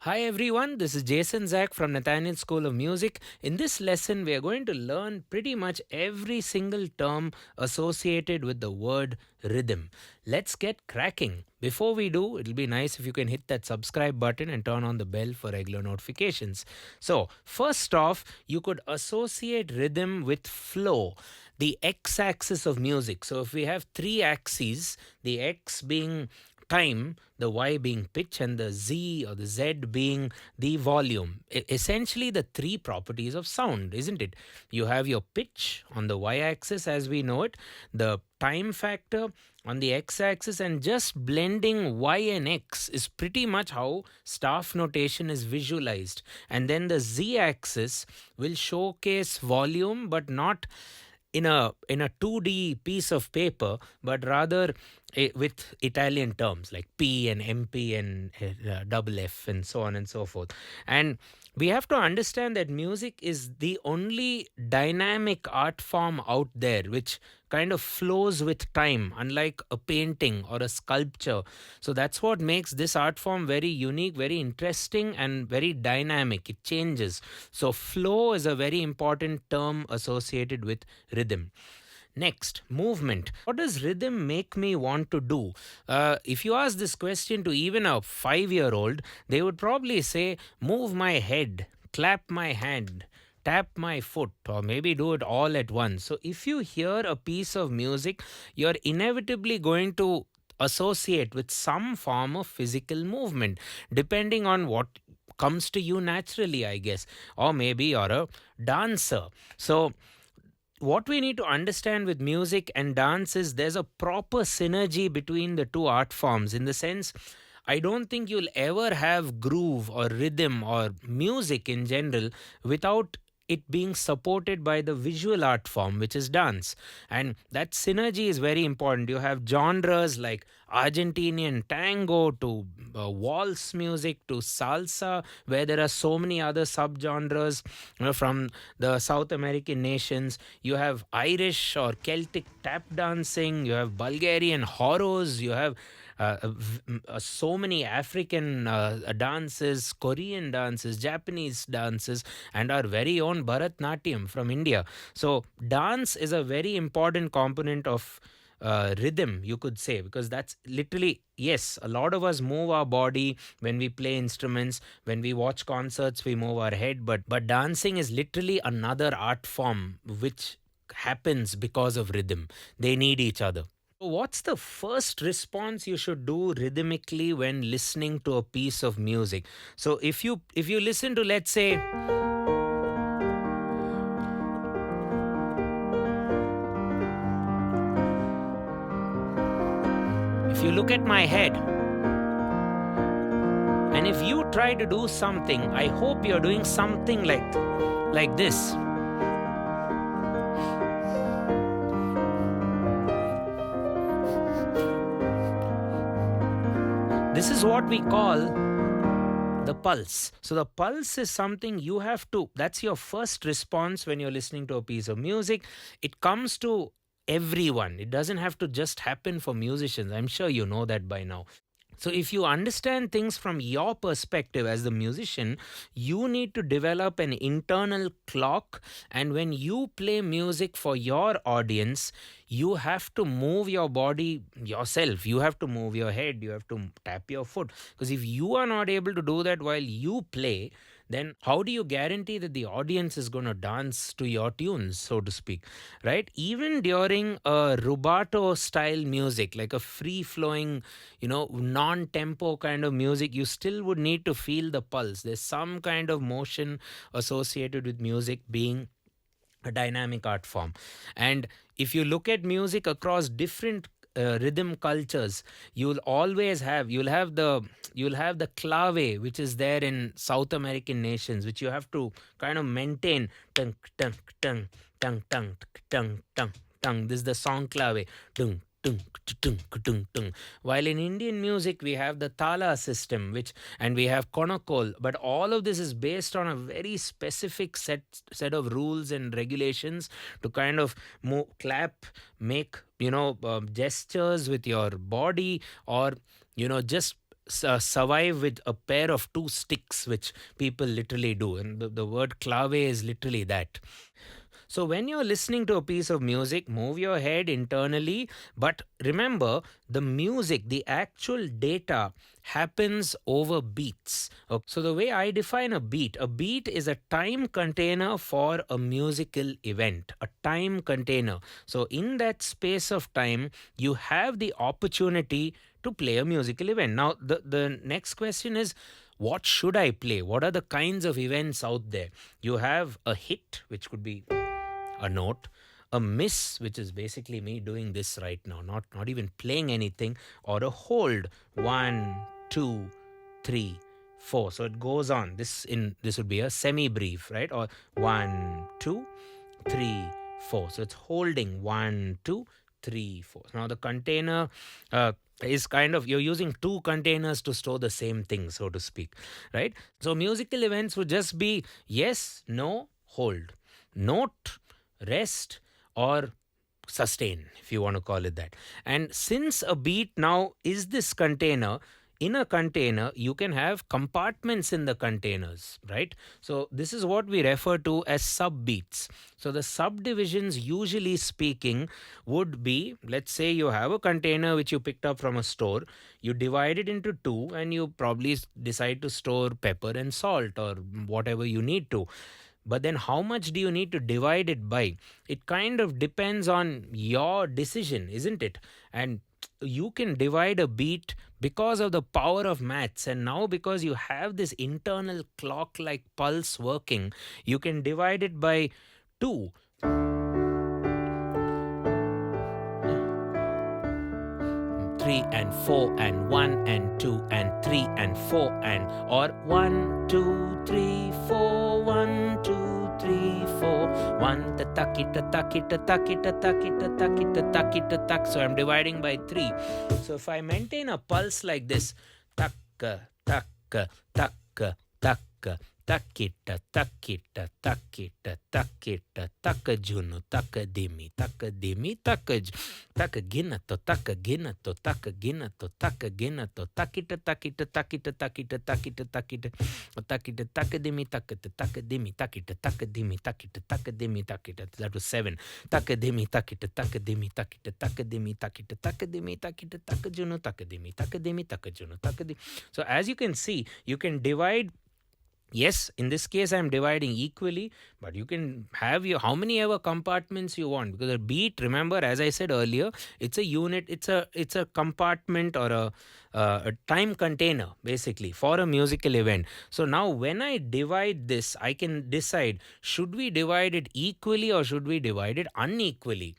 Hi everyone, this is Jason Zach from Nathaniel School of Music. In this lesson, we are going to learn pretty much every single term associated with the word rhythm. Let's get cracking. Before we do, it'll be nice if you can hit that subscribe button and turn on the bell for regular notifications. So, first off, you could associate rhythm with flow, the x axis of music. So, if we have three axes, the x being time, the y being pitch, and the z or the z being the volume. Essentially, the three properties of sound, isn't it? You have your pitch on the y axis as we know it, the time factor on the x axis, and just blending y and x is pretty much how staff notation is visualized. And then the z axis will showcase volume, but not in a 2D piece of paper, but rather with Italian terms like P and MP and double F and so on and so forth. And we have to understand that music is the only dynamic art form out there which kind of flows with time, unlike a painting or a sculpture. So that's what makes this art form very unique, very interesting, and very dynamic. It changes. So, flow is a very important term associated with rhythm. Next, movement. What does rhythm make me want to do? If you ask this question to even a 5-year-old, they would probably say, move my head, clap my hand, tap my foot, or maybe do it all at once. So, if you hear a piece of music, you're inevitably going to associate with some form of physical movement, depending on what comes to you naturally, I guess. Or maybe you're a dancer. So, what we need to understand with music and dance is there's a proper synergy between the two art forms, in the sense I don't think you'll ever have groove or rhythm or music in general without it being supported by the visual art form, which is dance. And that synergy is very important. You have genres like Argentinian tango to waltz music to salsa, where there are so many other subgenres from the South American nations. You have Irish or Celtic tap dancing, you have Bulgarian horos, you have so many African dances, Korean dances, Japanese dances, and our very own Bharatnatyam from India. So, dance is a very important component of rhythm, you could say, because that's literally, yes, a lot of us move our body when we play instruments, when we watch concerts, we move our head, but dancing is literally another art form which happens because of rhythm. They need each other. So what's the first response you should do rhythmically when listening to a piece of music? So if you listen to, let's say, if you look at my head, and if you try to do something, I hope you're doing something like this. This is what we call the pulse. So the pulse is something you have to, that's your first response when you're listening to a piece of music. It comes to everyone. It doesn't have to just happen for musicians. I'm sure you know that by now. So, if you understand things from your perspective as the musician, you need to develop an internal clock. And when you play music for your audience, you have to move your body yourself. You have to move your head. You have to tap your foot. Because if you are not able to do that while you play, then how do you guarantee that the audience is going to dance to your tunes, so to speak, right? Even during a rubato style music, like a free flowing, non tempo kind of music, you still would need to feel the pulse. There's some kind of motion associated with music being a dynamic art form. And if you look at music across different rhythm cultures, you'll have the clave, which is there in South American nations, which you have to kind of maintain. Tung tung tung tung tung tung tung tung. This is the song clave. Tung tung tung tung tung. While in Indian music we have the tala system, and we have konakol, but all of this is based on a very specific set of rules and regulations to kind of clap, make gestures with your body, or just survive with a pair of two sticks, which people literally do. And the word clave is literally that. So, when you're listening to a piece of music, move your head internally, but remember the music, the actual data happens over beats. Okay. So, the way I define a beat is a time container for a musical event, a time container. So, in that space of time, you have the opportunity to play a musical event. Now, the next question is, what should I play? What are the kinds of events out there? You have a hit, which could be a note, a miss, which is basically me doing this right now, not even playing anything, or a hold, 1 2 3 4. So it goes on. This would be a semi brief, right? Or 1 2 3 4. So it's holding 1 2 3 4. Now the container is kind of, you're using two containers to store the same thing, so to speak, right? So musical events would just be yes, no, hold, note, rest, or sustain, if you want to call it that. And since a beat now is this container, in a container, you can have compartments in the containers, right? So, this is what we refer to as subbeats. So, the subdivisions, usually speaking, would be, let's say you have a container which you picked up from a store, you divide it into two, and you probably decide to store pepper and salt or whatever you need to. But then how much do you need to divide it by? It kind of depends on your decision, isn't it? And you can divide a beat because of the power of maths. And now, because you have this internal clock like pulse working, you can divide it by 2. 3 and 4 and 1 and 2 and 3 and 4 and or 1 2 3 4 1 2 3 4 1 ta taki ta taki ta taki ta taki ta taki ta taki ta tak. So I'm dividing by 3. So if I maintain a pulse like this, tak tak tak tak takita takita takita takita takajunu takadimi takadimi takaj takaginato takaginato takaginato takaginato takita takita takita takita takita takita takita takadimi takita takadimi takita takadimi takita takadimi takita. That was 7. Takadimi takita takadimi takita takadimi takita takadimi takita takajunu takadimi takadimi takajunu takadimi. So as you can see, you can divide. Yes, in this case I'm dividing equally, but you can have your how many ever compartments you want, because a beat, remember, as I said earlier, it's a unit, it's a compartment or a time container basically for a musical event. So now when I divide this, I can decide, should we divide it equally or should we divide it unequally?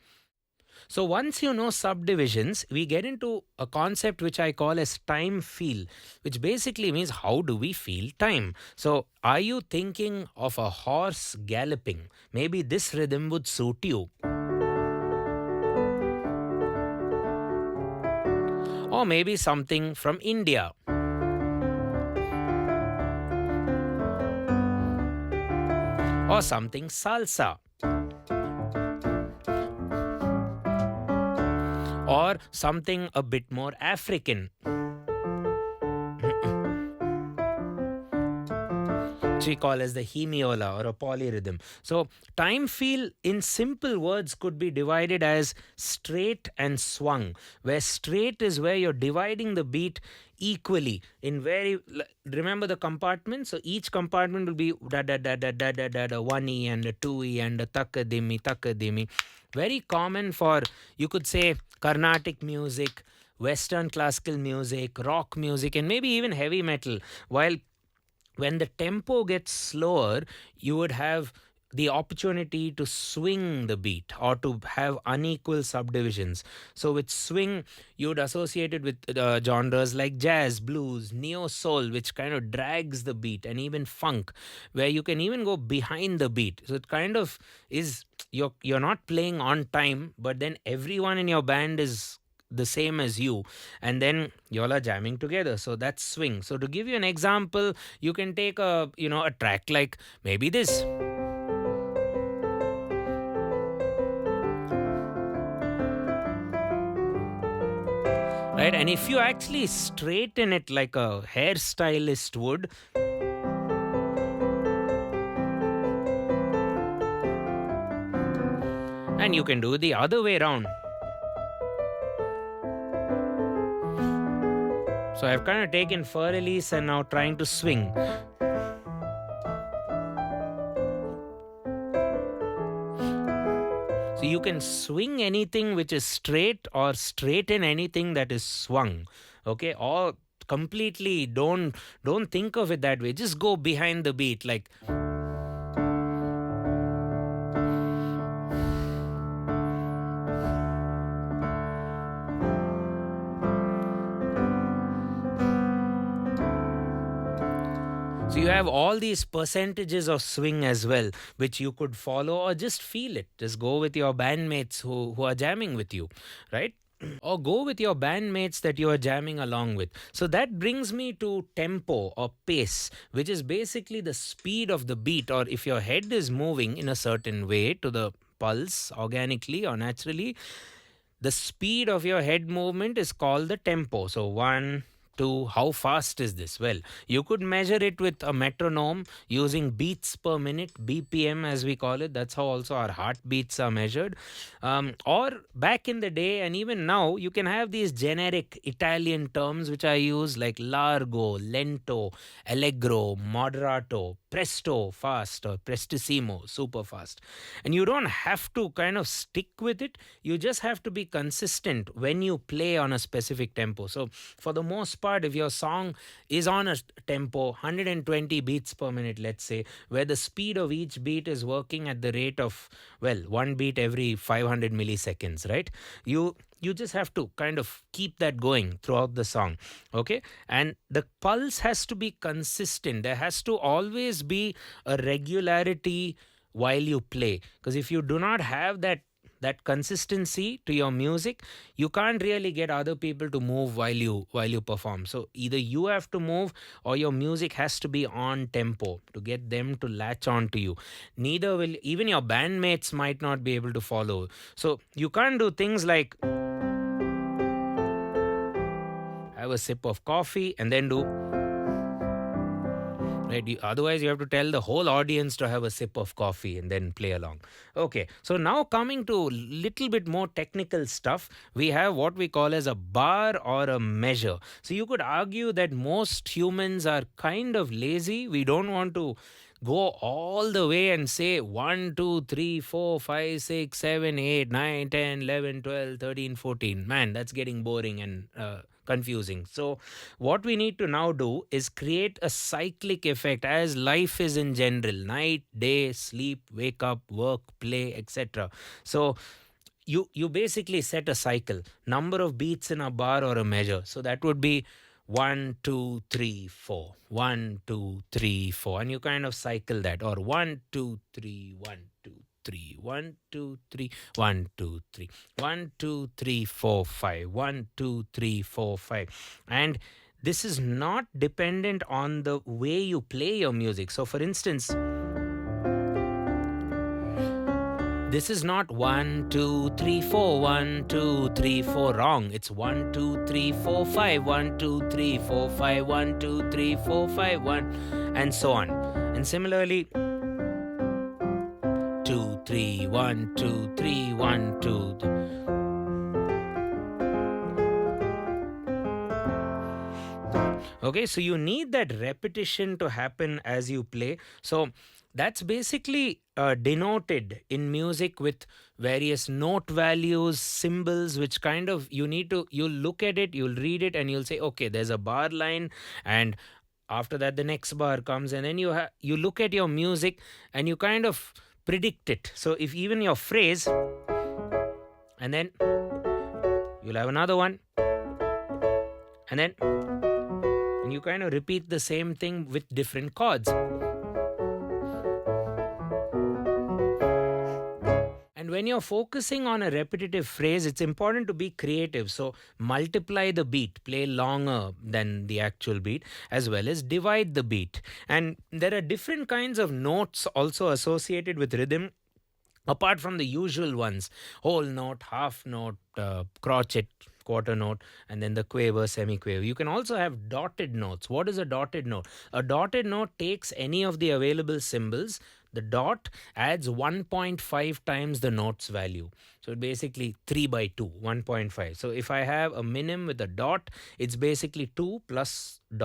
So once you know subdivisions, we get into a concept which I call as time feel, which basically means how do we feel time. So are you thinking of a horse galloping? Maybe this rhythm would suit you. Or maybe something from India. Or something salsa. Or something a bit more African, which we call as the hemiola or a polyrhythm. So time feel in simple words could be divided as straight and swung, where straight is where you're dividing the beat equally in remember the compartment. So each compartment will be da da da da da da da da 1e and a 2e and a takadimi. Very common for, you could say, Carnatic music, Western classical music, rock music, and maybe even heavy metal. While when the tempo gets slower, you would have the opportunity to swing the beat or to have unequal subdivisions. So with swing, you would associate it with genres like jazz, blues, neo soul, which kind of drags the beat, and even funk, where you can even go behind the beat. So it kind of is, you're not playing on time, but then everyone in your band is the same as you, and then y'all are jamming together. So that's swing. So to give you an example, you can take a track like maybe this. right? And if you actually straighten it like a hairstylist would, and you can do the other way around. So I've kind of taken fur release and now trying to swing. So you can swing anything which is straight or straighten anything that is swung. Okay, or completely don't think of it that way. Just go behind the beat like. So you have all these percentages of swing as well, which you could follow or just feel it. Just go with your bandmates who are jamming with you, right? Or go with your bandmates that you are jamming along with. So that brings me to tempo or pace, which is basically the speed of the beat, or if your head is moving in a certain way to the pulse organically or naturally, the speed of your head movement is called the tempo. So one, two, how fast is this? Well, you could measure it with a metronome using beats per minute, BPM as we call it. That's how also our heartbeats are measured. Or back in the day, and even now, you can have these generic Italian terms which I use like largo, lento, allegro, moderato, presto, fast, or prestissimo, super fast. And you don't have to kind of stick with it. You just have to be consistent when you play on a specific tempo. So for the most part, if your song is on a tempo 120 beats per minute, let's say, where the speed of each beat is working at the rate of, well, one beat every 500 milliseconds, right? You just have to kind of keep that going throughout the song. Okay, and the pulse has to be consistent. There has to always be a regularity while you play, because if you do not have that consistency to your music, you can't really get other people to move while you perform. So either you have to move or your music has to be on tempo to get them to latch on to you. Neither will, even your bandmates might not be able to follow. So you can't do things like have a sip of coffee and then do, right? Otherwise, you have to tell the whole audience to have a sip of coffee and then play along. Okay, so now coming to little bit more technical stuff, we have what we call as a bar or a measure. So you could argue that most humans are kind of lazy. We don't want to go all the way and say 1, 2, 3, 4, 5, 6, 7, 8, 9, 10, 11, 12, 13, 14. Man, that's getting boring and confusing. So what we need to now do is create a cyclic effect, as life is in general: night, day, sleep, wake up, work, play, etc. So you basically set a cycle, number of beats in a bar or a measure. So that would be 1, 2, 3, 4, 1, 2, 3, 4, and you kind of cycle that, or 1, 2, 3, 1, 2, 3, 1, 2, 3, 1, 2, 3, 1, 2, 3, 4, 5, 1, 2, 3, 4, 5. And this is not dependent on the way you play your music. So for instance, this is not 1, 2, 3, 4, 1, 2, 3, 4. Wrong. It's 1, 2, 3, 4, 5, 1, 2, 3, 4, 5, 1, 2, 3, 4, 5, 1, and so on. And similarly, 2, 3, 1, 2, 3, 1, 2. Okay, so you need that repetition to happen as you play. So that's basically denoted in music with various note values, symbols, which kind of you'll look at it, you'll read it, and you'll say, okay, there's a bar line, and after that the next bar comes, and then you look at your music and you kind of predict it. So if even your phrase, and then you'll have another one, and then and you kind of repeat the same thing with different chords. And when you're focusing on a repetitive phrase, it's important to be creative. So multiply the beat, play longer than the actual beat, as well as divide the beat. And there are different kinds of notes also associated with rhythm, apart from the usual ones: whole note, half note, crotchet, quarter note, and then the quaver, semiquaver. You can also have dotted notes. What is a dotted note? A dotted note takes any of the available symbols. The dot adds 1.5 times the note's value. So basically 3 by 2, 1.5. So if I have a minim with a dot, it's basically 2 plus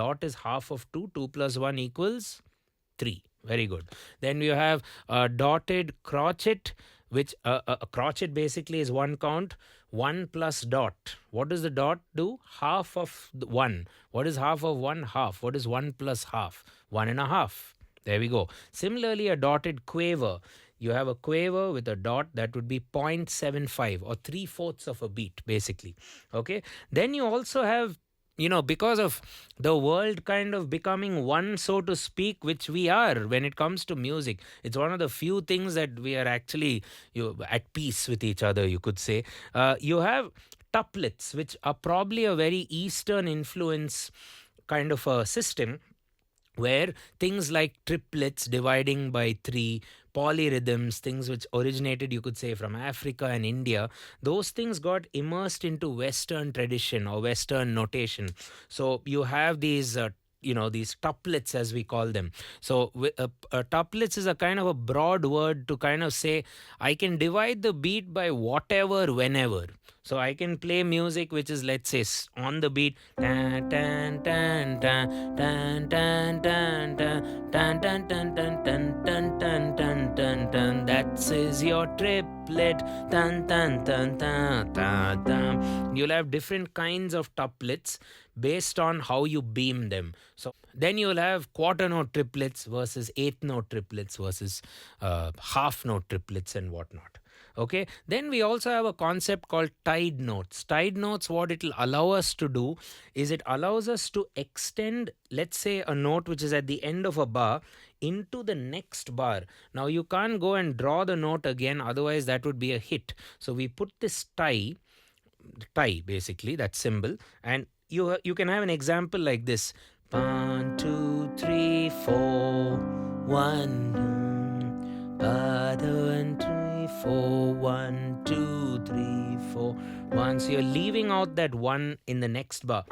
dot is half of 2. 2 plus 1 equals 3. Very good. Then you have a dotted crotchet, which a crotchet basically is one count. 1 plus dot. What does the dot do? Half of 1. What is half of 1? Half. What is 1 plus half? 1.5. There we go. Similarly, a dotted quaver. You have a quaver with a dot that would be 0.75 or 3/4 of a beat, basically. Okay. Then you also have, because of the world kind of becoming one, so to speak, which we are when it comes to music. It's one of the few things that we are actually at peace with each other, you could say. You have tuplets, which are probably a very Eastern influence kind of a system, where things like triplets, dividing by three, polyrhythms, things which originated, you could say, from Africa and India, those things got immersed into Western tradition or Western notation. So you have these these tuplets, as we call them. So tuplets is a kind of a broad word to kind of say I can divide the beat by whatever, whenever. So I can play music which is, let's say, on the beat, tan tan tan tan tan tan tan tan tan tan tan tan tan tan tan tan tan tan. That is your triplet. Tan tan tan tan tan tan. You'll have different kinds of tuplets based on how you beam them. So then you'll have quarter note triplets versus eighth note triplets versus half note triplets and whatnot. Okay, then we also have a concept called tied notes. Tied notes, what it will allow us to do is it allows us to extend, let's say, a note which is at the end of a bar into the next bar. Now you can't go and draw the note again, otherwise that would be a hit. So we put this tie basically, that symbol, and you can have an example like this: 1 2 3 4 1 1 3 4 1 2 3 4 1. So you're leaving out that 1 in the next bar.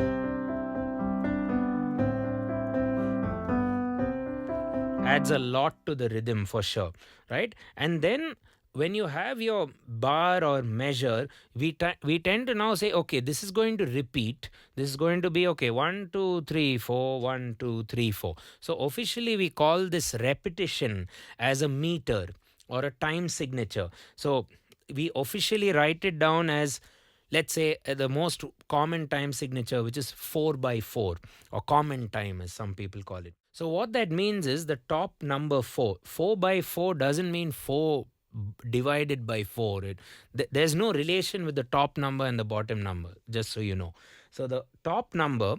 Adds a lot to the rhythm for sure, right? And then when you have your bar or measure, we tend to now say, okay, this is going to repeat. This is going to be, okay, 1 2 3 4 1 2 3 4. So officially we call this repetition as a meter or a time signature. So we officially write it down as, let's say, the most common time signature, which is 4 by 4, or common time as some people call it. So what that means is the top number 4. 4 by 4 doesn't mean 4 divided by 4. There's no relation with the top number and the bottom number, just so you know. So the top number,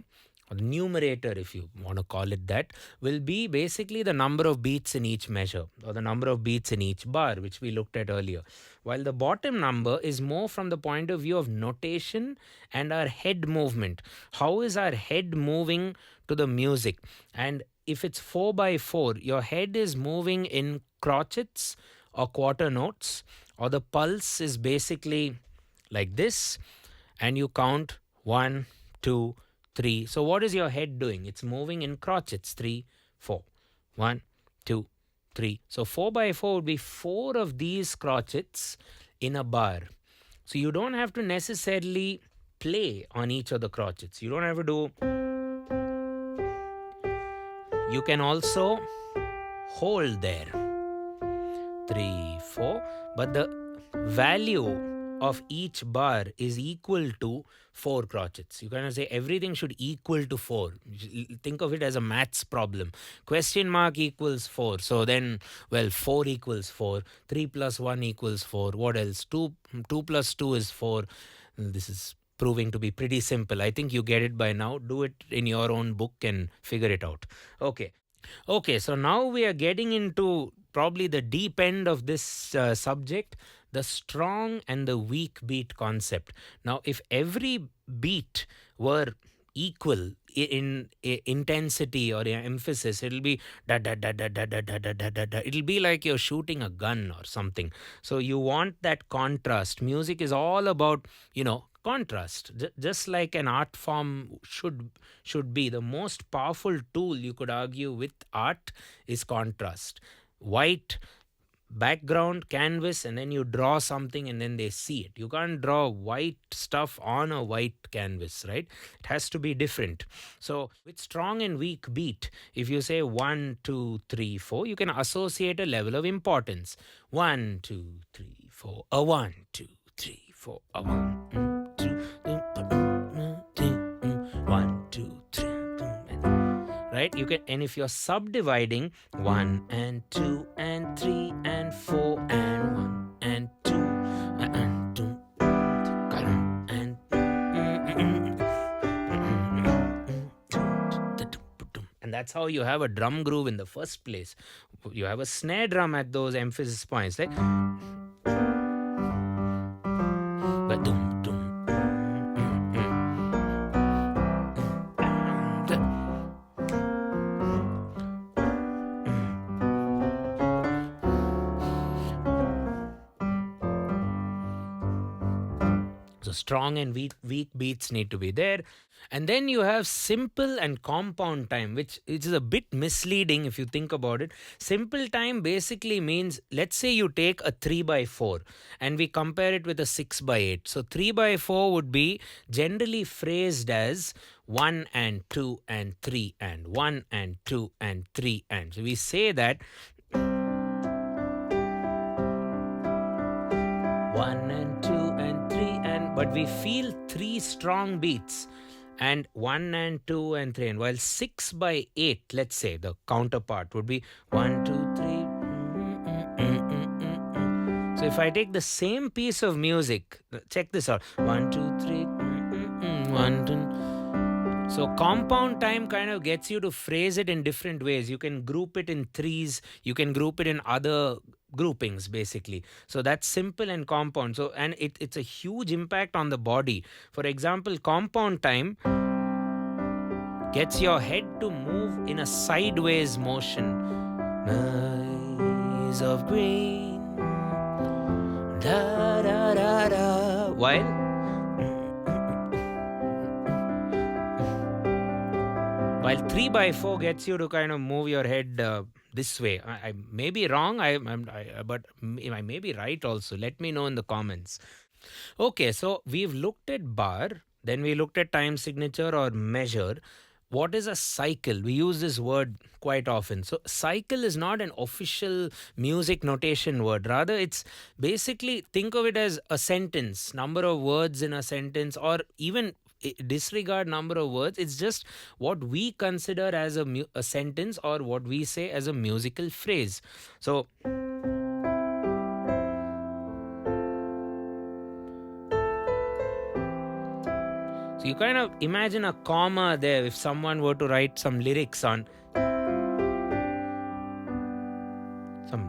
or the numerator, if you want to call it that, will be basically the number of beats in each measure, or the number of beats in each bar, which we looked at earlier. While the bottom number is more from the point of view of notation and our head movement. How is our head moving to the music? And if it's 4 by 4, your head is moving in crotchets or quarter notes, or the pulse is basically like this, and you count 1 2 3. So what is your head doing? It's moving in crotchets. 3 4 1 2 3. So 4 by 4 would be 4 of these crotchets in a bar. So you don't have to necessarily play on each of the crotchets. You don't have to do. You can also hold there. 3 4. But the value of each bar is equal to 4 crotchets. You kind of say everything should equal to 4. Think of it as a maths problem. Question mark equals 4. So then, 4 equals 4. 3 plus 1 equals 4. What else? 2 plus 2 is 4. This is proving to be pretty simple. I think you get it by now. Do it in your own book and figure it out. Okay, so now we are getting into probably the deep end of this subject, the strong and the weak beat concept. Now, if every beat were equal in intensity or emphasis, it'll be da da da da da da da da da da. It'll be like you're shooting a gun or something. So you want that contrast. Music is all about, contrast. Just like an art form should be, the most powerful tool you could argue with art is contrast. White background canvas, and then you draw something and then they see it. You can't draw white stuff on a white canvas, right? It has to be different. So with strong and weak beat, if you say 1 2 3 4, you can associate a level of importance. 1 2 3 4, a 1 2 3 4, a 1 2 1 2 3, right? You can, and if you're subdividing 1 and 2 and 3 and 4 and 1 and 2 and 2 and that's how you have a drum groove in the first place. You have a snare drum at those emphasis points, like so strong and weak beats need to be there. And then you have simple and compound time, which is a bit misleading if you think about it. Simple time basically means, let's say you take a 3/4 and we compare it with a 6/8. So 3/4 would be generally phrased as 1 and 2 and 3 and 1 and 2 and 3 and. So we say that 1 and 2 and 3 and, but we feel 3 strong beats and 1 and 2 and 3 and, while 6/8, let's say the counterpart would be 1 2 3. So if I take the same piece of music, check this out, 1 2 3 1 2. So compound time kind of gets you to phrase it in different ways. You can group it in threes, you can group it in other groupings basically. So that's simple and compound. So, and it's a huge impact on the body. For example, compound time gets your head to move in a sideways motion. Eyes of green, da da da da, while 3/4 gets you to kind of move your head this way. I may be wrong, but I may be right also. Let me know in the comments. Okay, so we've looked at bar, then we looked at time signature or measure. What is a cycle? We use this word quite often. So cycle is not an official music notation word. Rather, it's basically, think of it as a sentence, number of words in a sentence, or even disregard number of words. It's just what we consider as a sentence, or what we say as a musical phrase. So you kind of imagine a comma there if someone were to write some lyrics on some,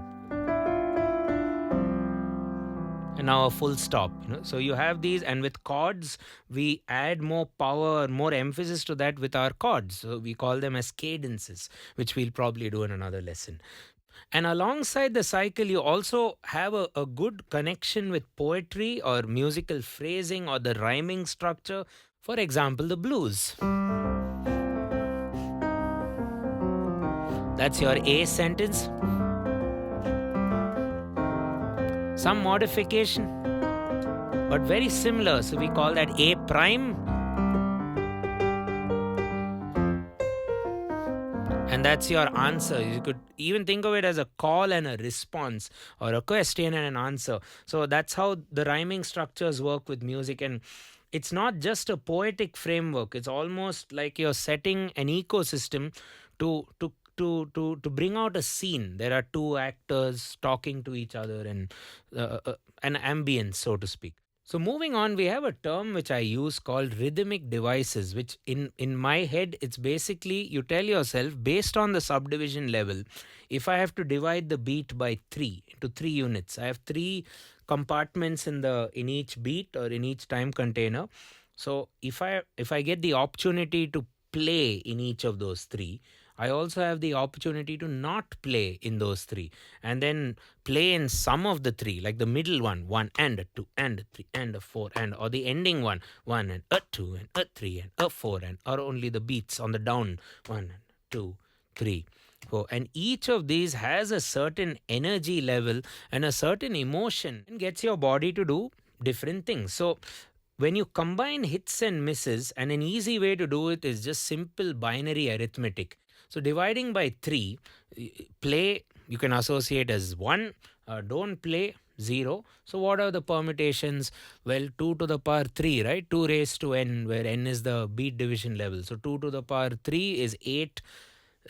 and now a full stop, so you have these, and with chords we add more power, more emphasis to that with our chords, so we call them as cadences, which we'll probably do in another lesson. And alongside the cycle, you also have a good connection with poetry or musical phrasing or the rhyming structure. For example, the blues. That's your A sentence. Some modification, but very similar. So we call that A prime. And that's your answer. You could even think of it as a call and a response, or a question and an answer. So that's how the rhyming structures work with music. And it's not just a poetic framework. It's almost like you're setting an ecosystem to bring out a scene. There are two actors talking to each other, and an ambience, so to speak. So moving on, we have a term which I use called rhythmic devices, which in my head, it's basically, you tell yourself, based on the subdivision level, if I have to divide the beat by 3 into 3 units, I have 3 compartments in each beat or in each time container. So if I get the opportunity to play in each of those 3, I also have the opportunity to not play in those three and then play in some of the three, like the middle one and a two and a three and a four, and or the ending one and a two and a three and a four, and or only the beats on the down, one and two, three, four. And each of these has a certain energy level and a certain emotion and gets your body to do different things. So when you combine hits and misses, and an easy way to do it is just simple binary arithmetic. So dividing by 3, play you can associate as 1, don't play 0. So what are the permutations? Well, 2 to the power 3, right? 2 raised to n, where n is the beat division level. So 2 to the power 3 is 8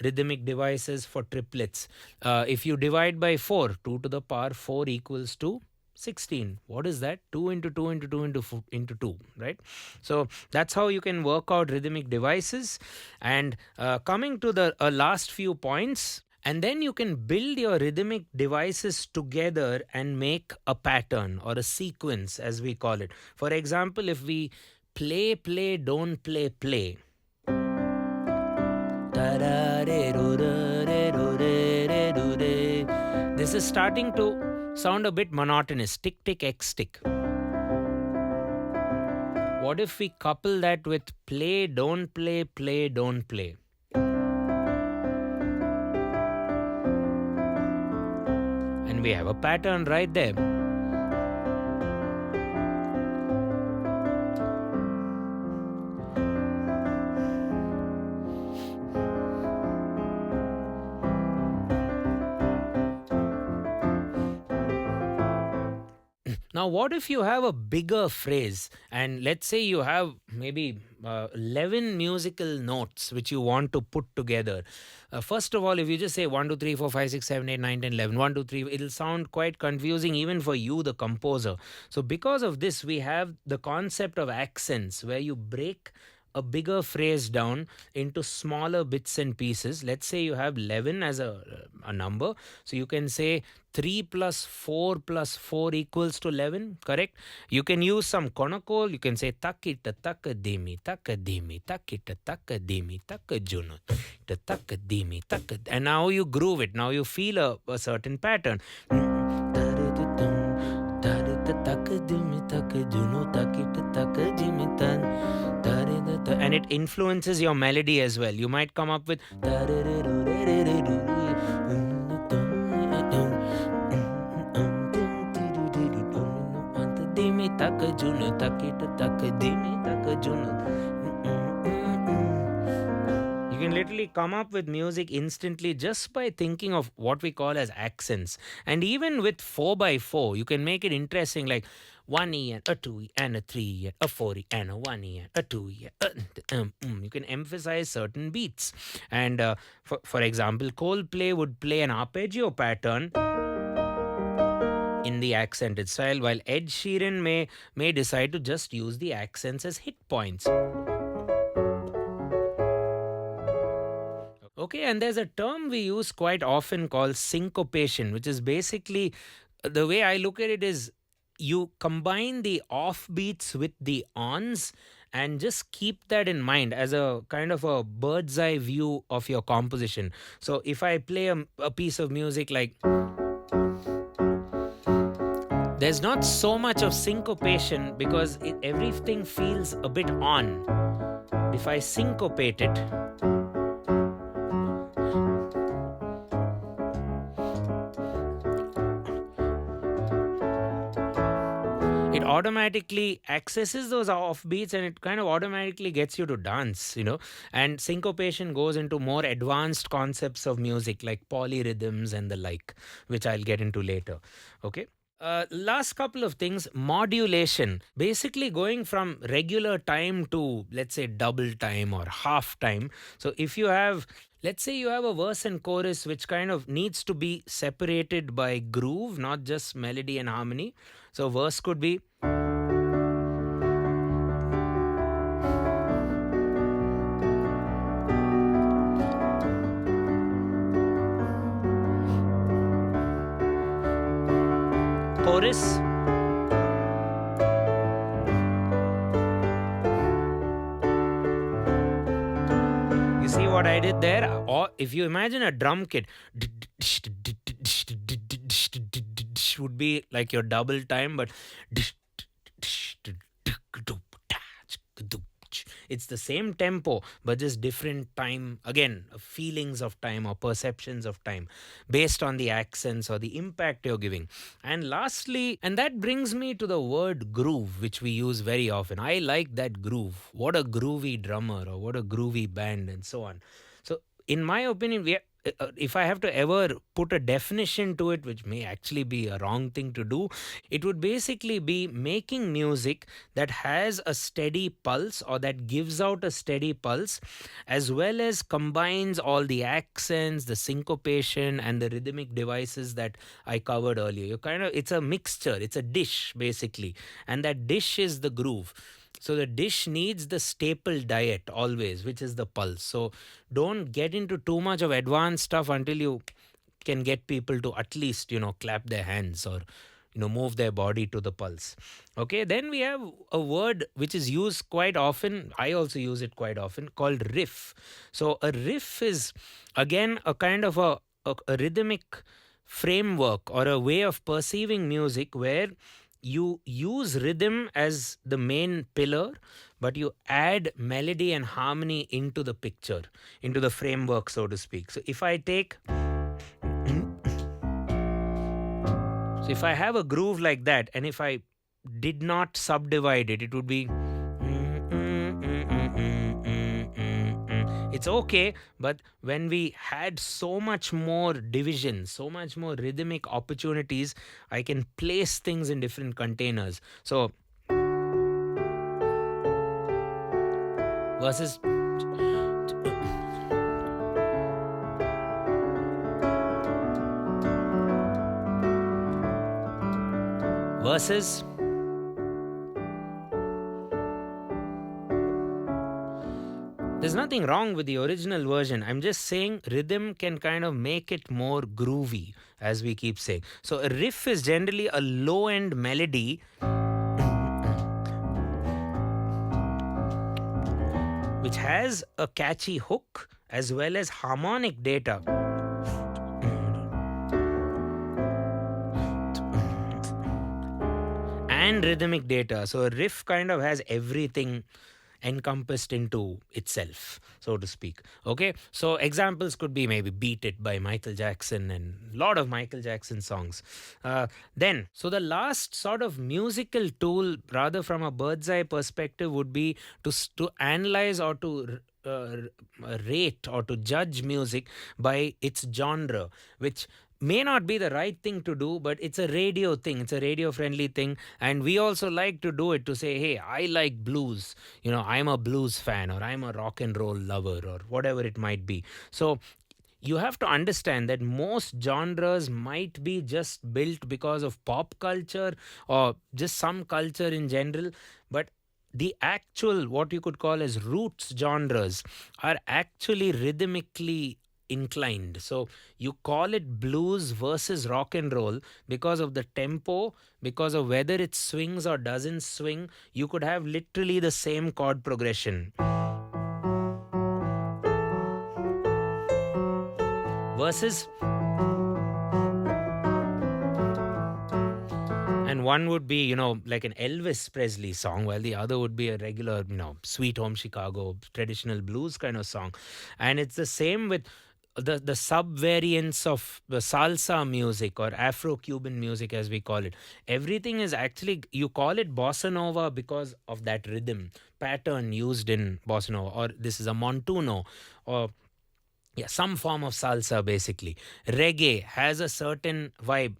rhythmic devices for triplets. If you divide by 4, 2 to the power 4 equals to 16. What is that? 2 into 2 into 2 into 2, right? So that's how you can work out rhythmic devices. And coming to the last few points, and then you can build your rhythmic devices together and make a pattern or a sequence, as we call it. For example, if we play, play, don't play, play. This is starting to sound a bit monotonous. Tick, tick, X, tick. What if we couple that with play, don't play, play, don't play? And we have a pattern right there. Now, what if you have a bigger phrase, and let's say you have maybe 11 musical notes which you want to put together? First of all, if you just say 1, 2, 3, 4, 5, 6, 7, 8, 9, 10, 11, 1, 2, 3, it'll sound quite confusing even for you, the composer. So because of this, we have the concept of accents, where you break a bigger phrase down into smaller bits and pieces. Let's say you have 11 as a number. So you can say 3 plus 4 plus 4 equals to 11, correct? You can use some konakol. You can say takita takadimi takadimi takita takadimi takajunu takadimi takad. And now you groove it. Now you feel a certain pattern. And it influences your melody as well. You might come up with you can literally come up with music instantly just by thinking of what we call as accents. And even with 4x4, you can make it interesting, like 1E and a 2E and a 3E and a 4E and a 1E and a 2E. You can emphasize certain beats. And for example, Coldplay would play an arpeggio pattern in the accented style, while Ed Sheeran may decide to just use the accents as hit points. Okay, and there's a term we use quite often called syncopation, which is basically, the way I look at it is, you combine the offbeats with the ons and just keep that in mind as a kind of a bird's eye view of your composition. So if I play a piece of music like, there's not so much of syncopation because everything feels a bit on. If I syncopate it, it automatically accesses those offbeats and it kind of automatically gets you to dance, And syncopation goes into more advanced concepts of music like polyrhythms and the like, which I'll get into later. Okay. Last couple of things. Modulation, basically going from regular time to, let's say, double time or half time. So if you have, let's say you have a verse and chorus which kind of needs to be separated by groove, not just melody and harmony. So verse could be, chorus, you see what I did there? Or if you imagine a drum kit, would be like your double time, but it's the same tempo, but just different time. Again, feelings of time or perceptions of time based on the accents or the impact you're giving. And lastly, and that brings me to the word groove, which we use very often. I like that groove. What a groovy drummer, or what a groovy band, and so on. So, in my opinion, if I have to ever put a definition to it, which may actually be a wrong thing to do, it would basically be making music that has a steady pulse, or that gives out a steady pulse, as well as combines all the accents, the syncopation, and the rhythmic devices that I covered earlier. It's a mixture, it's a dish basically, and that dish is the groove. So the dish needs the staple diet always, which is the pulse. So don't get into too much of advanced stuff until you can get people to at least, clap their hands, or move their body to the pulse. Okay, then we have a word which is used quite often. I also use it quite often, called riff. So a riff is again a kind of a rhythmic framework, or a way of perceiving music where you use rhythm as the main pillar, but you add melody and harmony into the picture, into the framework, so to speak. So if I take So if I have a groove like that, and if I did not subdivide it, it would be. It's okay, but when we had so much more division, so much more rhythmic opportunities, I can place things in different containers. So, versus. Versus. There's nothing wrong with the original version. I'm just saying rhythm can kind of make it more groovy, as we keep saying. So a riff is generally a low-end melody which has a catchy hook as well as harmonic data. And rhythmic data. So a riff kind of has everything encompassed into itself, so to speak. Okay, so examples could be maybe Beat It by Michael Jackson, and a lot of Michael Jackson songs. So the last sort of musical tool, rather from a bird's eye perspective, would be to analyze, or to rate, or to judge music by its genre, which may not be the right thing to do, but it's a radio thing. It's a radio friendly thing. And we also like to do it to say, hey, I like blues. I'm a blues fan, or I'm a rock and roll lover, or whatever it might be. So you have to understand that most genres might be just built because of pop culture, or just some culture in general. But the actual, what you could call as roots genres, are actually rhythmically inclined. So you call it blues versus rock and roll because of the tempo, because of whether it swings or doesn't swing. You could have literally the same chord progression. Versus. And one would be, like an Elvis Presley song, while the other would be a regular, Sweet Home Chicago, traditional blues kind of song. And it's the same with the sub-variants of the salsa music, or Afro-Cuban music, as we call it. Everything is actually, you call it bossa nova because of that rhythm pattern used in bossa nova, or this is a montuno, or some form of salsa basically. Reggae has a certain vibe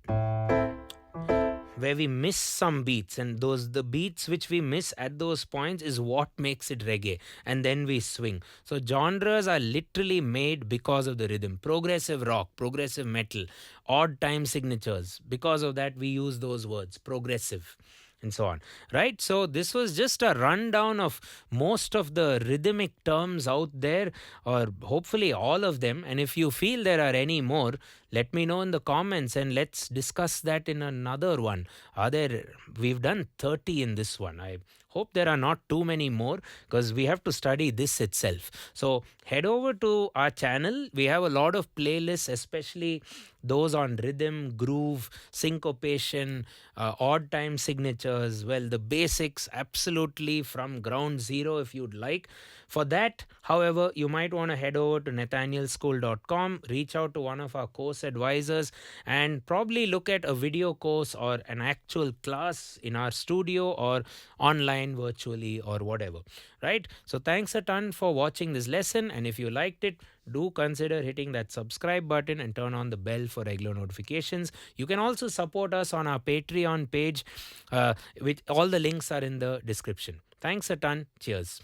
where we miss some beats, and the beats which we miss at those points is what makes it reggae, and then we swing. So genres are literally made because of the rhythm. Progressive rock, progressive metal, odd time signatures. Because of that, we use those words, progressive. and so on, right? So this was just a rundown of most of the rhythmic terms out there, or hopefully all of them. And if you feel there are any more, let me know in the comments and let's discuss that in another one. Are there, we've done 30 in this one. I hope there are not too many more, because we have to study this itself. So head over to our channel. We have a lot of playlists, especially those on rhythm, groove, syncopation, odd time signatures, well, the basics absolutely from ground zero if you'd like. For that, however, you might want to head over to nathanielschool.com, reach out to one of our course advisors, and probably look at a video course or an actual class in our studio or online virtually or whatever, right? So thanks a ton for watching this lesson, and if you liked it, do consider hitting that subscribe button and turn on the bell for regular notifications. You can also support us on our Patreon page, which all the links are in the description. Thanks a ton. Cheers.